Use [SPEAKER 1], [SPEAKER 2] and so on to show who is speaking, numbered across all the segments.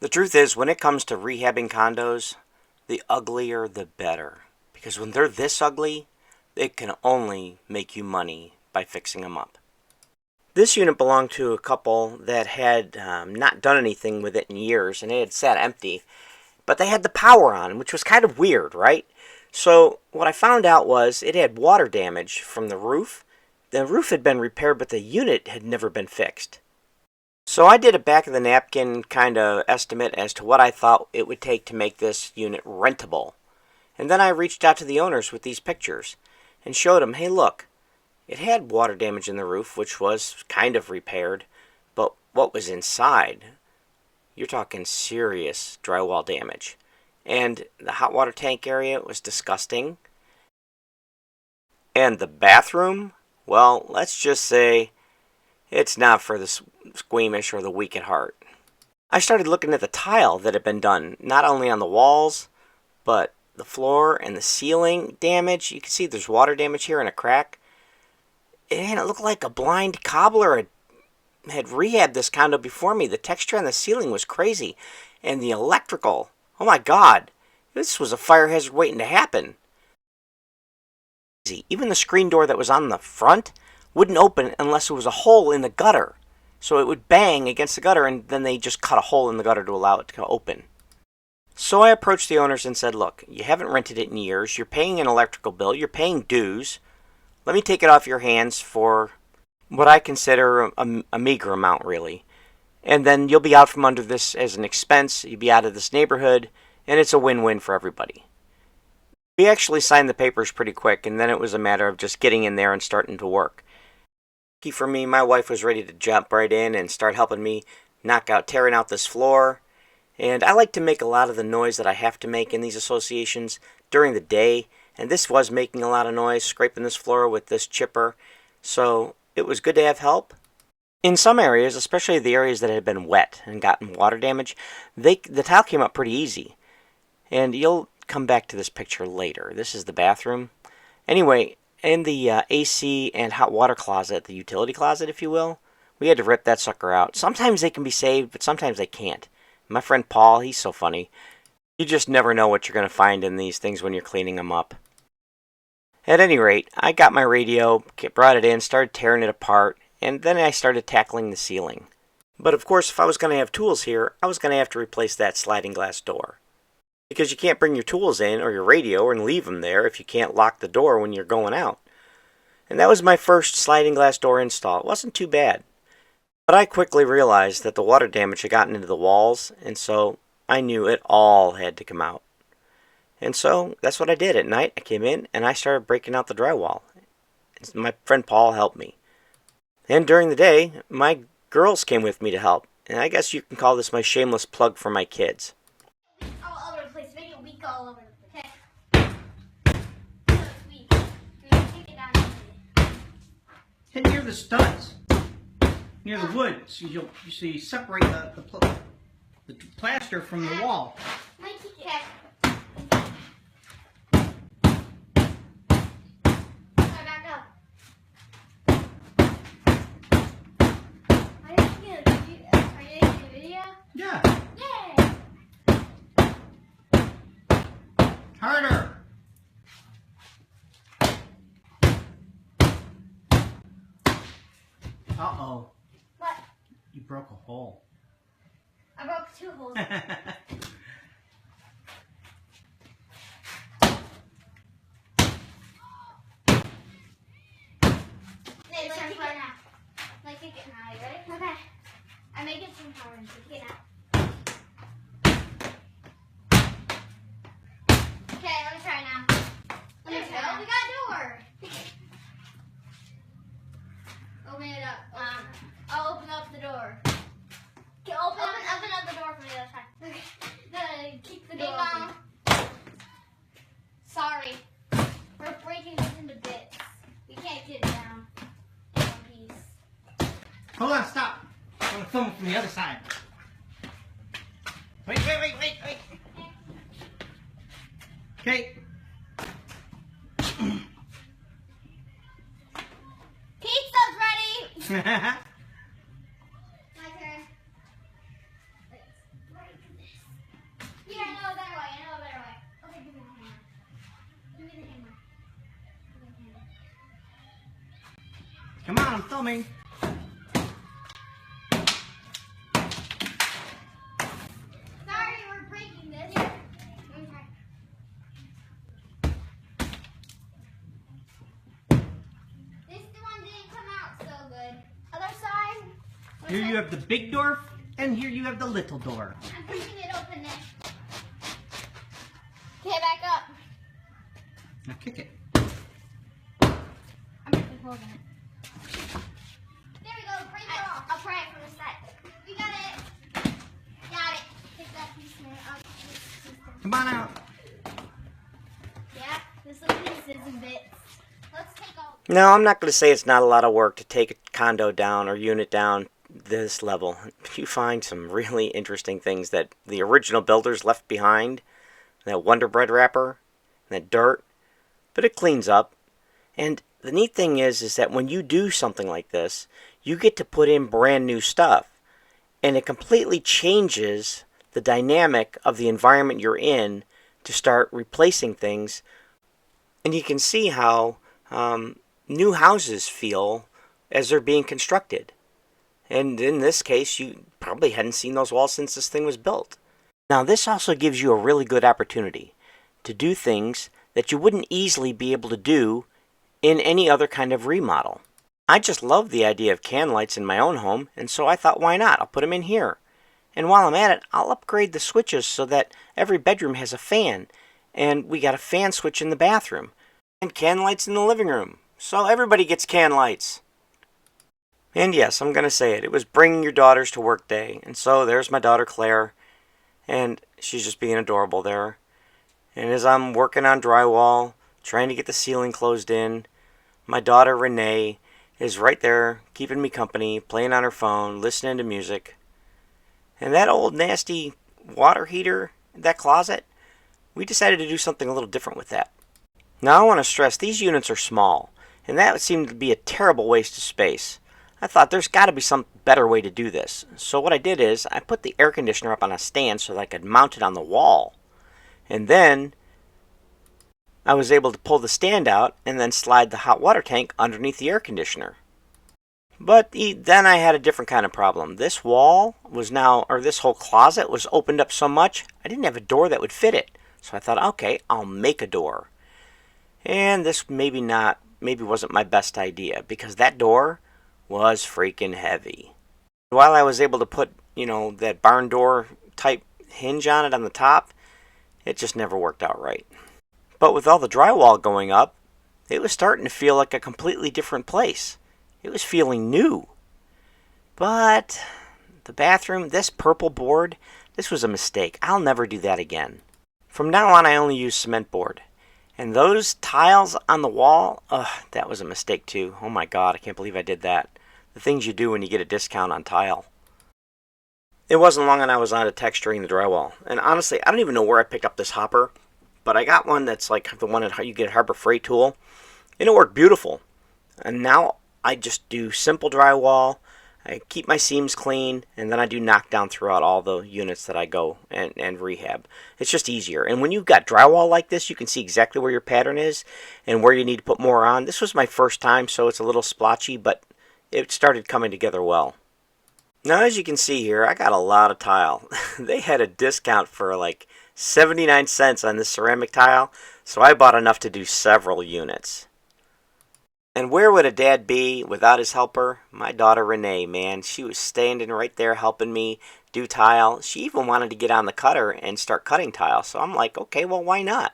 [SPEAKER 1] The truth is, when it comes to rehabbing condos, the uglier the better. Because when they're this ugly, it can only make you money by fixing them up. This unit belonged to a couple that had not done anything with it in years, and it had sat empty. But they had the power on, which was kind of weird, right? So what I found out was it had water damage from the roof. The roof had been repaired, but the unit had never been fixed. So I did a back of the napkin kind of estimate as to what I thought it would take to make this unit rentable. And then I reached out to the owners with these pictures and showed them, hey look, it had water damage in the roof, which was kind of repaired, but what was inside, you're talking serious drywall damage. And the hot water tank area was disgusting. And the bathroom, well, let's just say it's not for the squeamish or the weak at heart. I started looking at the tile that had been done, not only on the walls, but the floor and the ceiling damage. You can see there's water damage here and a crack. And it looked like a blind cobbler had rehabbed this condo before me. The texture on the ceiling was crazy. And the electrical, oh my god, this was a fire hazard waiting to happen. Even the screen door that was on the front wouldn't open unless there was a hole in the gutter. So it would bang against the gutter, and then they just cut a hole in the gutter to allow it to open. So I approached the owners and said, look, you haven't rented it in years, you're paying an electrical bill, you're paying dues. Let me take it off your hands for what I consider a meager amount, really. And then you'll be out from under this as an expense, you'll be out of this neighborhood, and it's a win-win for everybody. We actually signed the papers pretty quick, and then it was a matter of just getting in there and starting to work. Lucky for me, my wife was ready to jump right in and start helping me tearing out this floor. And I like to make a lot of the noise that I have to make in these associations during the day. And this was making a lot of noise, scraping this floor with this chipper. So it was good to have help. In some areas, especially the areas that had been wet and gotten water damage, the tile came up pretty easy. And you'll come back to this picture later. This is the bathroom. Anyway, in the AC and hot water closet, the utility closet, if you will, we had to rip that sucker out. Sometimes they can be saved, but sometimes they can't. My friend Paul, he's so funny. You just never know what you're going to find in these things when you're cleaning them up. At any rate, I got my radio, brought it in, started tearing it apart, and then I started tackling the ceiling. But of course, if I was going to have tools here, I was going to have to replace that sliding glass door. Because you can't bring your tools in or your radio and leave them there if you can't lock the door when you're going out. And that was my first sliding glass door install. It wasn't too bad. But I quickly realized that the water damage had gotten into the walls, and so I knew it all had to come out. And so that's what I did at night. I came in and I started breaking out the drywall. My friend Paul helped me. And during the day, my girls came with me to help. And I guess you can call this my shameless plug for my kids.
[SPEAKER 2] All over the place. Make it weak all over the place. Okay. So it's weak. You're going to take it down.
[SPEAKER 3] Hit near the studs, near the wood, so you separate the plaster from the wall.
[SPEAKER 2] Okay.
[SPEAKER 3] Yeah.
[SPEAKER 2] Yay!
[SPEAKER 3] Harder. Uh-oh.
[SPEAKER 2] What?
[SPEAKER 3] You broke a hole.
[SPEAKER 2] I broke 2 holes. Hey, let's kick it now. Let's kick it now. You ready? Okay. I'm making some power and kick it out. Okay, let me try now. There we go. We got a door. Open it up. I'll open up the door. Okay, open up the door from the other side. Okay. Kick the door open. Sorry. We're breaking this into bits. We can't get it down in one piece.
[SPEAKER 3] Hold on, stop. I'm going to film it from the other side. Wait. Okay.
[SPEAKER 2] Pizza's ready! My turn.
[SPEAKER 3] Come on, I'm filming.
[SPEAKER 2] Sorry, we're breaking this. Okay. This one didn't come out so good. Other side.
[SPEAKER 3] Here you have the big door, and here you have the little door.
[SPEAKER 2] I'm pushing it open now. Okay, back up.
[SPEAKER 3] Now kick it.
[SPEAKER 2] I'm just holding it. There we go. Break it off. I'll pry it from the side. We got it. Got it. Take that piece here.
[SPEAKER 3] Come on out.
[SPEAKER 2] Yeah, this little pieces and bits. Let's take all.
[SPEAKER 1] Now, I'm not going to say it's not a lot of work to take a condo down or unit down this level. You find some really interesting things that the original builders left behind. That Wonder Bread wrapper, that dirt, but it cleans up. And the neat thing is that when you do something like this, you get to put in brand new stuff. And it completely changes the dynamic of the environment you're in to start replacing things. And you can see how new houses feel as they're being constructed. And in this case, you probably hadn't seen those walls since this thing was built. Now, this also gives you a really good opportunity to do things that you wouldn't easily be able to do in any other kind of remodel. I just love the idea of can lights in my own home, and so I thought, why not? I'll put them in here. And while I'm at it, I'll upgrade the switches so that every bedroom has a fan, and we got a fan switch in the bathroom, and can lights in the living room, so everybody gets can lights. And yes, I'm going to say it. It was bringing your daughters to work day, and so there's my daughter Claire. And she's just being adorable there. And as I'm working on drywall, trying to get the ceiling closed in, my daughter Renee is right there, keeping me company, playing on her phone, listening to music. And that old nasty water heater, that closet, we decided to do something a little different with that. Now I want to stress, these units are small, and that seemed to be a terrible waste of space. I thought there's got to be some better way to do this. So what I did is I put the air conditioner up on a stand so that I could mount it on the wall. And then I was able to pull the stand out and then slide the hot water tank underneath the air conditioner. But then I had a different kind of problem. This wall was now, or this whole closet was opened up so much, I didn't have a door that would fit it. So I thought, okay, I'll make a door. And this maybe wasn't my best idea, because that door was freaking heavy. While I was able to put, that barn door type hinge on it on the top, it just never worked out right. But with all the drywall going up, it was starting to feel like a completely different place. It was feeling new. But the bathroom, this purple board, this was a mistake. I'll never do that again. From now on, I only use cement board. And those tiles on the wall, that was a mistake too. Oh my God, I can't believe I did that. The things you do when you get a discount on tile. It wasn't long and I was on to texturing the drywall. And honestly, I don't even know where I picked up this hopper. But I got one that's like the one that you get at Harbor Freight tool. And it worked beautiful. And now I just do simple drywall. I keep my seams clean, and then I do knockdown throughout all the units that I go and rehab. It's just easier. And when you've got drywall like this, you can see exactly where your pattern is and where you need to put more on. This was my first time, so it's a little splotchy, but it started coming together well. Now, as you can see here, I got a lot of tile. They had a discount for like 79 cents on this ceramic tile, so I bought enough to do several units. And where would a dad be without his helper? My daughter Renee, man, she was standing right there helping me do tile. She even wanted to get on the cutter and start cutting tile. So I'm like, okay, well, why not?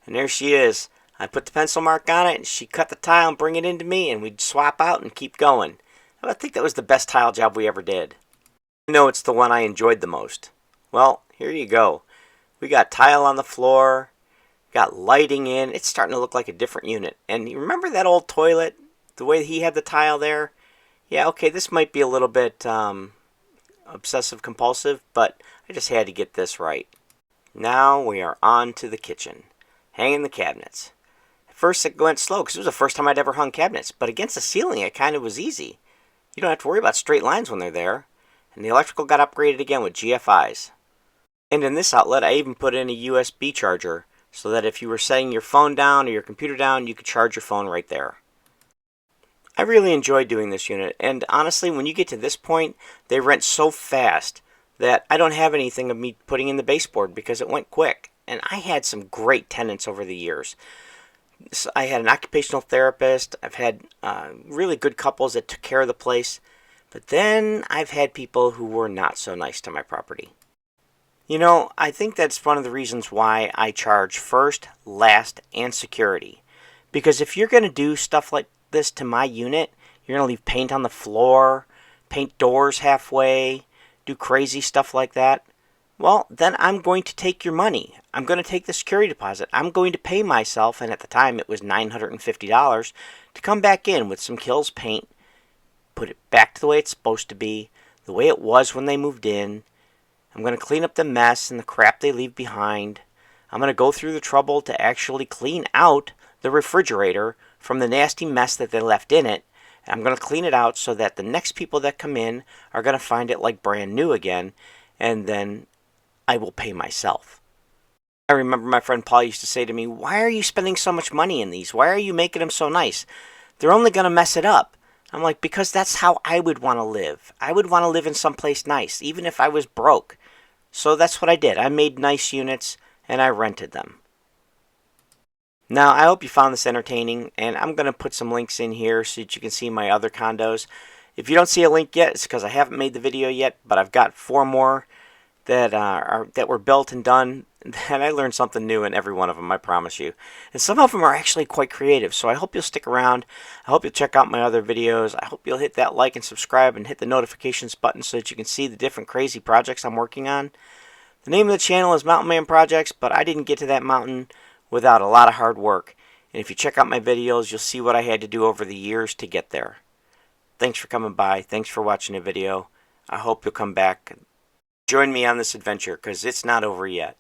[SPEAKER 1] And there she is. I put the pencil mark on it, and she cut the tile and bring it into me, and we'd swap out and keep going. I think that was the best tile job we ever did. I know it's the one I enjoyed the most. Well, here you go. We got tile on the floor. Got lighting in. It's starting to look like a different unit. And you remember that old toilet? The way he had the tile there? Yeah, okay, this might be a little bit obsessive compulsive, but I just had to get this right. Now we are on to the kitchen. Hanging the cabinets. At first it went slow because it was the first time I'd ever hung cabinets, but against the ceiling it kind of was easy. You don't have to worry about straight lines when they're there. And the electrical got upgraded again with GFIs. And in this outlet I even put in a USB charger, so that if you were setting your phone down or your computer down, you could charge your phone right there. I really enjoy doing this unit, and honestly, when you get to this point, they rent so fast that I don't have anything of me putting in the baseboard because it went quick. And I had some great tenants over the years. So I had an occupational therapist. I've had really good couples that took care of the place. But then I've had people who were not so nice to my property. You know, I think that's one of the reasons why I charge first, last, and security. Because if you're going to do stuff like this to my unit, you're going to leave paint on the floor, paint doors halfway, do crazy stuff like that, well, then I'm going to take your money. I'm going to take the security deposit. I'm going to pay myself, and at the time it was $950, to come back in with some Kills paint, put it back to the way it's supposed to be, the way it was when they moved in. I'm going to clean up the mess and the crap they leave behind. I'm going to go through the trouble to actually clean out the refrigerator from the nasty mess that they left in it. And I'm going to clean it out so that the next people that come in are going to find it like brand new again, and then I will pay myself. I remember my friend Paul used to say to me, "Why are you spending so much money in these? Why are you making them so nice? They're only going to mess it up." I'm like, because that's how I would want to live. I would want to live in someplace nice, even if I was broke. So that's what I did. I made nice units, and I rented them. Now, I hope you found this entertaining, and I'm going to put some links in here so that you can see my other condos. If you don't see a link yet, it's because I haven't made the video yet, but I've got 4 more that were built and done, and I learned something new in every one of them, I promise you. And some of them are actually quite creative, so I hope you'll stick around. I hope you'll check out my other videos. I hope you'll hit that like and subscribe and hit the notifications button so that you can see the different crazy projects I'm working on. The name of the channel is Mountain Man Projects, but I didn't get to that mountain without a lot of hard work. And if you check out my videos, you'll see what I had to do over the years to get there. Thanks for coming by. Thanks for watching the video. I hope you'll come back. Join me on this adventure, because it's not over yet.